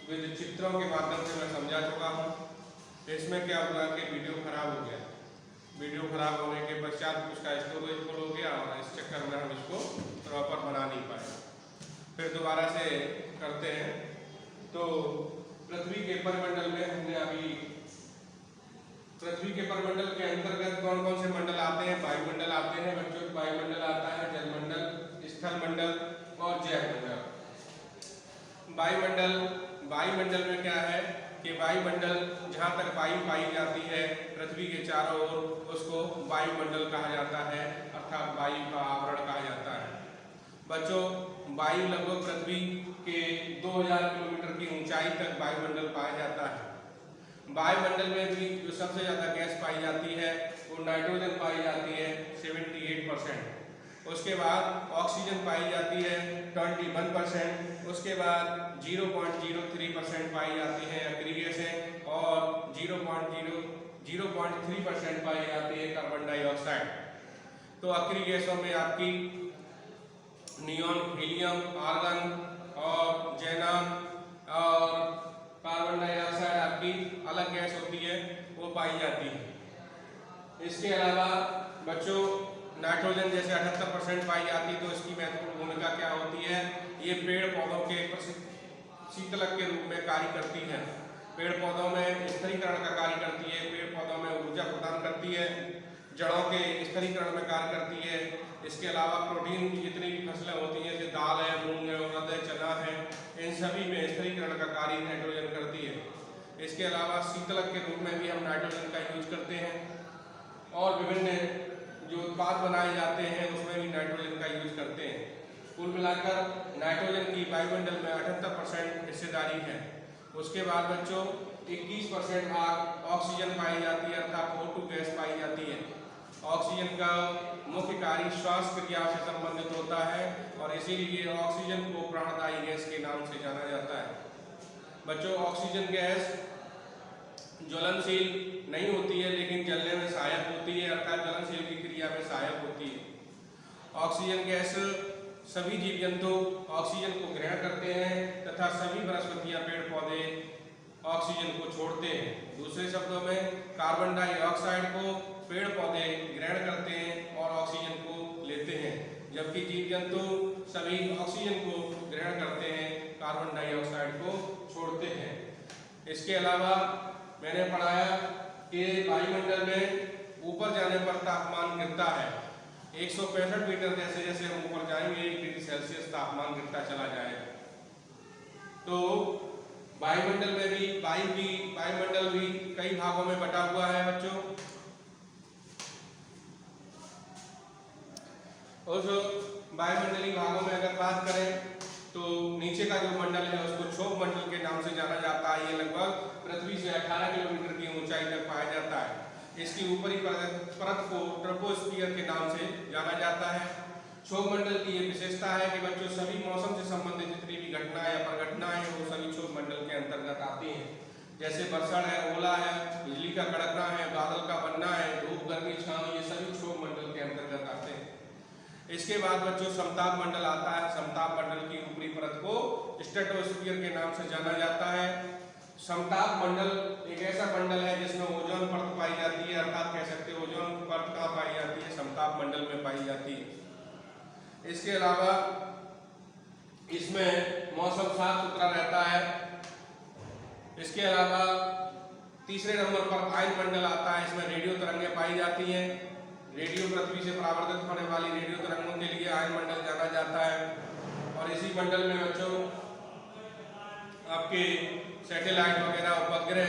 With चित्रों के माध्यम से मैं समझा चुका हूँ। इसमें क्या हुआ कि वीडियो खराब हो गया। वीडियो खराब होने के पश्चात उसका स्टोरेज फुल हो गया और इस चक्कर में हम इसको प्रॉपर बना नहीं पाए। फिर दोबारा से करते हैं। तो पृथ्वी के परिमंडल में हमने अभी पृथ्वी के परिमंडल के अंतर्गत कौन कौन से मंडल आते हैं? वायुमंडल आते हैं बच्चों। वायुमंडल आता है जलमंडल, स्थल मंडल और जैव मंडल। वायुमंडल में क्या है कि वायुमंडल जहाँ तक वायु पाई जाती है पृथ्वी के चारों ओर, उसको वायुमंडल कहा जाता है, अर्थात वायु का आवरण कहा जाता है। बच्चों, वायु लगभग पृथ्वी के 2000 किलोमीटर की ऊंचाई तक वायुमंडल पाया जाता है। वायुमंडल में भी जो सबसे ज़्यादा गैस पाई जाती है वो नाइट्रोजन पाई जाती है 78%। उसके बाद ऑक्सीजन पाई जाती है 21%। उसके बाद 0.03% पाई जाती है अक्रिय गैसें और 0.3% पाई जाती है कार्बन डाइऑक्साइड। तो अक्रिय गैसों में आपकी नियॉन, हीलियम, आर्गन और ज़ेनॉन और कार्बन डाइऑक्साइड आपकी अलग गैस होती है, वो पाई जाती है। इसके अलावा बच्चों नाइट्रोजन जैसे 78% पाई जाती है। तो इसकी महत्वपूर्ण भूमिका क्या होती है? ये पेड़ पौधों के शीतलक के रूप में कार्य करती है। पेड़ पौधों में स्थिरीकरण का कार्य करती है, पेड़ पौधों में ऊर्जा प्रदान करती है, जड़ों के स्थिरीकरण में कार्य करती है। इसके अलावा प्रोटीन की जितनी भी फसलें होती हैं जैसे दाल है, मूंग है, उड़द है, चना है, इन सभी में स्थिरीकरण का कार्य नाइट्रोजन करती है। इसके अलावा शीतलक के रूप में भी हम नाइट्रोजन का यूज करते हैं और विभिन्न जो उत्पाद बनाए जाते हैं उसमें भी नाइट्रोजन का यूज करते हैं। कुल मिलाकर नाइट्रोजन की वायुमंडल में 78% हिस्सेदारी है। उसके बाद बच्चों 21% ऑक्सीजन पाई जाती है, अर्थात O2 गैस पाई जाती है। ऑक्सीजन का मुख्य कार्य श्वास क्रिया से संबंधित होता है और इसीलिए ऑक्सीजन को प्राणदायी गैस के नाम से जाना जाता है। बच्चों, ऑक्सीजन गैस ज्वलनशील नहीं होती है लेकिन जलने में सहायक होती है, अर्थात ज्वलनशील की क्रिया में सहायक होती है। ऑक्सीजन गैस सभी जीव जंतु ऑक्सीजन को ग्रहण करते हैं तथा सभी वनस्पतियां, पेड़ पौधे ऑक्सीजन को छोड़ते हैं। दूसरे शब्दों में कार्बन डाइऑक्साइड को पेड़ पौधे ग्रहण करते हैं और ऑक्सीजन को लेते हैं, जबकि जीव जंतु सभी ऑक्सीजन को ग्रहण करते हैं, कार्बन डाइऑक्साइड को छोड़ते हैं। इसके अलावा मैंने पढ़ाया कि वायुमंडल में ऊपर जाने पर तापमान गिरता है 165 मीटर। जैसे जैसे हम ऊपर जाएंगे 1 डिग्री सेल्सियस तापमान गिरता चला जाएगा। तो वायुमंडल में भी वायुमंडल भी कई भागों में बटा हुआ है बच्चों। उस वायुमंडलीय भागों में अगर बात करें तो नीचे का जो मंडल है उसको क्षोभ मंडल के नाम से जाना जाता है। ये लगभग पृथ्वी से 18 किलोमीटर की ऊंचाई तक पाया जाता है। इसकी ऊपरी परत को ट्रोपोस्फियर के नाम से जाना जाता है। क्षोभ मंडल की ये विशेषता है कि बच्चों सभी मौसम से संबंधित जितनी भी घटनाएं या प्रघटनाएं हैं वो सभी क्षोभ मंडल के अंतर्गत आती हैं। जैसे बरसात है, ओला है, बिजली का कड़कना है, बादल का बनना है, धूप, गर्मी, छांव, ये सभी क्षोभ मंडल के अंतर्गत आते हैं। इसके बाद बच्चों समताप मंडल आता है। समताप मंडल की ऊपरी परत को स्ट्रेटोस्फीयर के नाम से जाना जाता है। समताप मंडल एक ऐसा मंडल है जिसमें ओजोन परत पाई जाती है, अर्थात कह सकते हैं ओजोन परत कहाँ पाई जाती है? समताप मंडल में पाई जाती है। इसके अलावा इसमें मौसम साफ सुथरा रहता है। इसके अलावा तीसरे नंबर पर आयन मंडल आता है। इसमें रेडियो तरंगें पाई जाती हैं। रेडियो पृथ्वी से परावर्तित होने वाली रेडियो तरंगों के लिए आयन मंडल जाना जाता है। और इसी मंडल में बच्चों आपके सैटेलाइट वगैरह, उपग्रह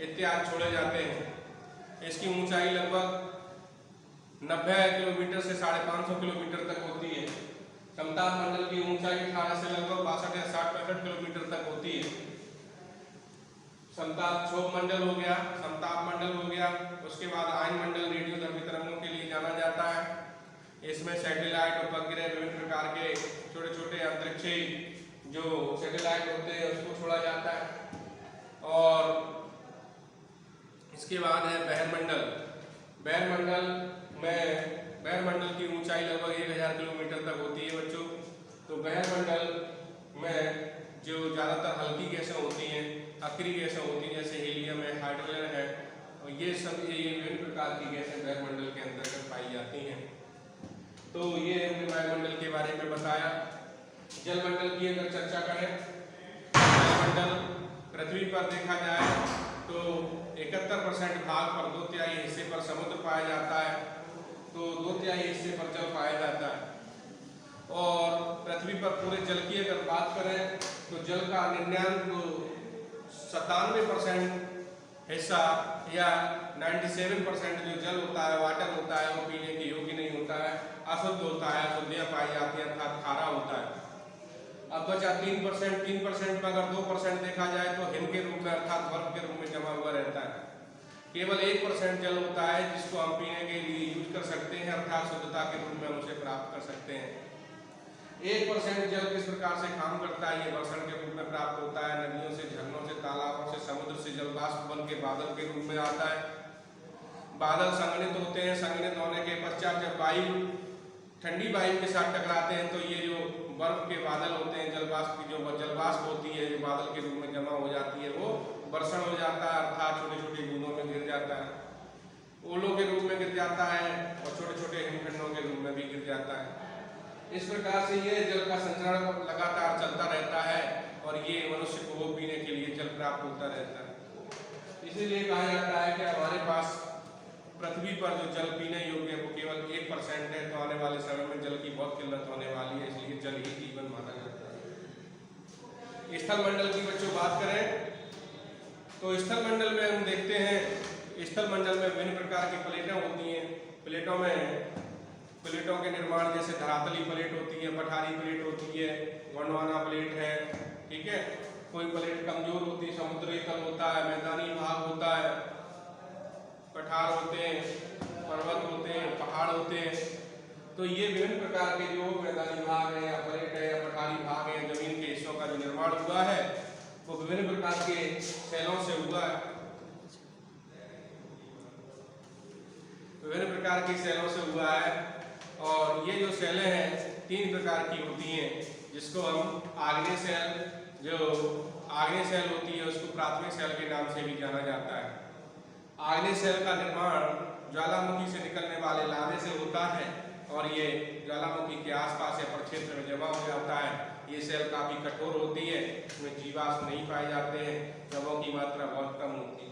इत्यादि छोड़े जाते हैं। इसकी ऊंचाई लगभग 90 किलोमीटर से 550 किलोमीटर तक होती है। समताप मंडल की ऊंचाई 18 से लगभग 62 या 65 किलोमीटर तक होती है। समताप क्षोभ मंडल हो गया, समताप मंडल हो गया। उसके बाद आयन मंडल रेडियो तरंगों के लिए जाना जाता है। इसमें सैटेलाइट, उपग्रह, विभिन्न प्रकार के छोटे छोटे अंतरिक्षी जो सैटेलाइट होते हैं उसको छोड़ा जाता है। और इसके बाद है बहिर्मंडल। बहिर्मंडल की ऊंचाई लगभग 1000 किलोमीटर तक होती है बच्चों। तो बहिर्मंडल में जो ज़्यादातर हल्की गैसें होती हैं ये सब ये विभिन्न प्रकार की गैसें वायुमंडल के अंतर्गत पाई जाती हैं। तो ये हमने वायुमंडल के बारे में बताया। जलमंडल की अगर चर्चा करें, जलमंडल पृथ्वी पर देखा जाए तो 71% भाग पर 2/3 हिस्से पर समुद्र पाया जाता है, तो 2/3 हिस्से पर जल पाया जाता है। और पृथ्वी पर पूरे जल की अगर बात करें तो जल का 97% हिस्सा या 97% जो जल होता है, वाटर होता है, वो पीने के योग्य नहीं होता है, अशुद्ध होता है, अशुद्धियाँ पाई जाती हैं, अर्थात खारा होता है। अब बचा 3% में अगर 2% देखा जाए तो हिम के रूप में अर्थात बर्फ के रूप में जमा हुआ रहता है। केवल 1% जल होता है जिसको हम पीने के लिए यूज कर सकते हैं, अर्थात शुद्धता के रूप में हम उसे प्राप्त कर सकते हैं। 1% जल किस प्रकार से काम करता है, ये वर्षण के रूप में प्राप्त होता है। नदियों से, झरनों से, तालाबों से, समुद्र से जल वाष्प बन के बादल के रूप में आता है। बादल संघनित होते हैं, संघनित होने के पश्चात जब वायु ठंडी वायु के साथ टकराते हैं तो ये जो बर्फ के बादल होते हैं, जलवाष्प की जो जलवाष्प होती है जो बादल के रूप में जमा हो जाती है, वो वर्षण हो जाता है, अर्थात छोटी छोटी बूंदों में गिर जाता है, ओलों के रूप में गिर जाता है और छोटे छोटे हिमखंडों के रूप में भी गिर जाता है। इस प्रकार से ये जल का संचरण लगातार चलता रहता है और ये मनुष्य को पीने के लिए जल प्राप्त होता रहता है। इसीलिए कहा जाता है कि हमारे पास पृथ्वी पर जो जल पीने योग्य है वो केवल 1% है, तो आने वाले समय में जल की बहुत किल्लत होने वाली है, इसलिए जल ही जीवन माना जाता है। स्थल मंडल की बच्चों बात करें तो स्थल मंडल में हम देखते हैं, स्थल मंडल में विभिन्न प्रकार की प्लेटें होती हैं। प्लेटों के निर्माण जैसे धरातली प्लेट होती है, पठारी प्लेट होती है, गोंडवाना प्लेट है, ठीक है। कोई प्लेट कमजोर होती है, समुद्री तल होता है, मैदानी भाग होता है, पठार होते हैं, पर्वत होते हैं, पहाड़ होते हैं। तो ये विभिन्न प्रकार के जो मैदानी भाग है या प्लेट है या पठारी भाग है, जमीन के हिस्सों का जो निर्माण हुआ है वो विभिन्न प्रकार के शैलों से हुआ है, विभिन्न प्रकार की शैलों से हुआ है। और ये जो शैलें हैं 3 प्रकार की होती हैं, जिसको हम आग्नेय शैल, जो आग्नेय शैल होती है उसको प्राथमिक शैल के नाम से भी जाना जाता है। आग्नेय शैल का निर्माण ज्वालामुखी से निकलने वाले लावे से होता है और ये ज्वालामुखी के आसपास या प्रक्षेत्र में जमा हो जाता है। ये शैल काफी कठोर होती है, इसमें जीवाश्म नहीं पाए जाते हैं, द्रवों की मात्रा बहुत कम होती है।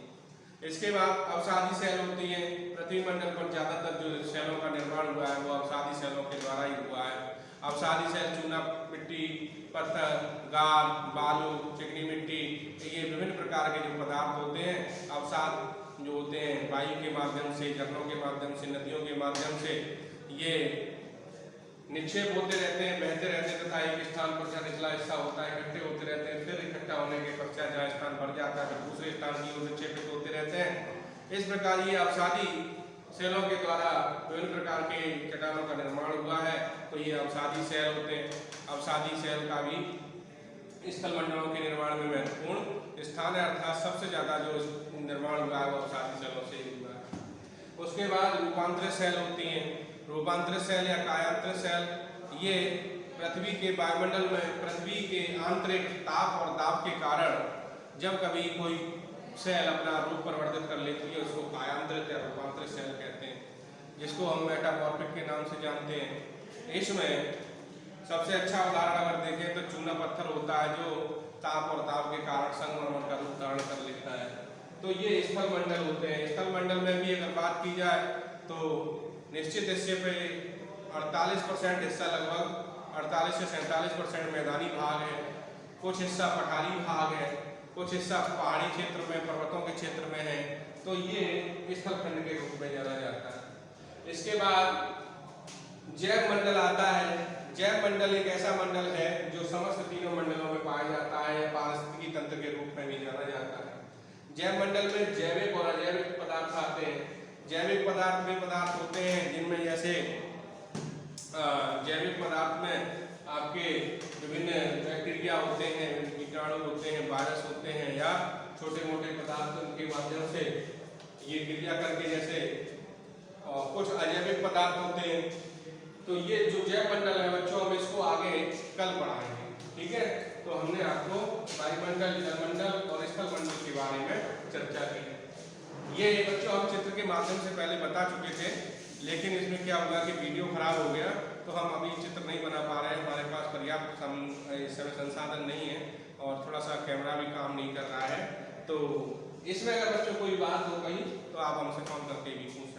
इसके बाद अवसादी शैल होती है। पृथ्वी मंडल पर ज्यादातर जो शैलों का निर्माण हुआ है वो अवसादी शैलों के द्वारा ही हुआ है। अवसादी शैल चूना मिट्टी, पत्थर, गाद, बालू, चिकनी मिट्टी, ये विभिन्न प्रकार के जो पदार्थ होते हैं, अवसाद जो होते हैं, वायु के माध्यम से, झरनों के माध्यम से, नदियों के माध्यम से ये निक्षेप होते रहते हैं, बहते रहते हैं तथा एक स्थान पर जहाँ निचला हिस्सा होता है इकट्ठे होते रहते हैं, फिर इकट्ठा होने के पश्चात जहाँ स्थान भर जाता है फिर दूसरे स्थान की ओर निक्षेपित होते रहते हैं। इस प्रकार ये अवसादी शैलों के द्वारा विभिन्न प्रकार के चट्टानों का निर्माण हुआ है, तो ये अवसादी शैल होते हैं। अवसादी शैल का भी स्थल मंडलों के निर्माण में महत्वपूर्ण स्थान है, अर्थात सबसे ज्यादा जो निर्माण हुआ है वो अवसादी शैलों से ही हुआ है। उसके बाद रूपांतरित शैल होती हैं। रूपांतरित शैल या कायांतरित शैल, ये पृथ्वी के वायुमंडल में पृथ्वी के आंतरिक ताप और दाब के कारण जब कभी कोई शैल अपना रूप परिवर्तित कर लेती है उसको कायांतरित या रूपांतरित शैल कहते हैं, जिसको हम मेटामॉर्फिक के नाम से जानते हैं। इसमें सबसे अच्छा उदाहरण अगर देखें तो चूना पत्थर होता है जो ताप और दाब के कारण संगमरमर का रूप धारण कर लेता है। तो ये स्थल मंडल होते हैं। स्थल मंडल में भी अगर बात की जाए तो निश्चित हिस्से पे 48% हिस्सा, लगभग 48 से 47% मैदानी भाग है, कुछ हिस्सा पठारी भाग है, कुछ हिस्सा पहाड़ी क्षेत्र में, पर्वतों के क्षेत्र में है, तो ये स्थल खंड के रूप में जाना जाता है। इसके बाद जैव मंडल आता है। जैव मंडल एक ऐसा मंडल है जो समस्त तीनों मंडलों में पाया जाता है या पारिस्थितिकी तंत्र के रूप में भी जाना जाता है। जैव मंडल में जैविक और अजैविक पदार्थ आते हैं। जैविक पदार्थ वे पदार्थ होते हैं जिनमें जैसे जैविक पदार्थ में आपके विभिन्न बैक्टीरिया होते हैं, कीटाणु होते हैं, वायरस होते हैं या छोटे मोटे पदार्थ उनके माध्यम से ये क्रिया करके, जैसे कुछ अजैविक पदार्थ होते हैं। तो ये जो जैव मंडल है बच्चों, हम इसको आगे कल पढ़ाएंगे, ठीक है। तो हमने आपको वायुमंडल, जलमंडल और स्थल मंडल के बारे में चर्चा की है। ये बच्चों हम चित्र के माध्यम से पहले बता चुके थे, लेकिन इसमें क्या हुआ कि वीडियो खराब हो गया, तो हम अभी चित्र नहीं बना पा रहे हैं, हमारे पास पर्याप्त इस समय संसाधन नहीं है और थोड़ा सा कैमरा भी काम नहीं कर रहा है। तो इसमें अगर बच्चों कोई बात हो कहीं तो आप हमसे फोन करके भी पूछ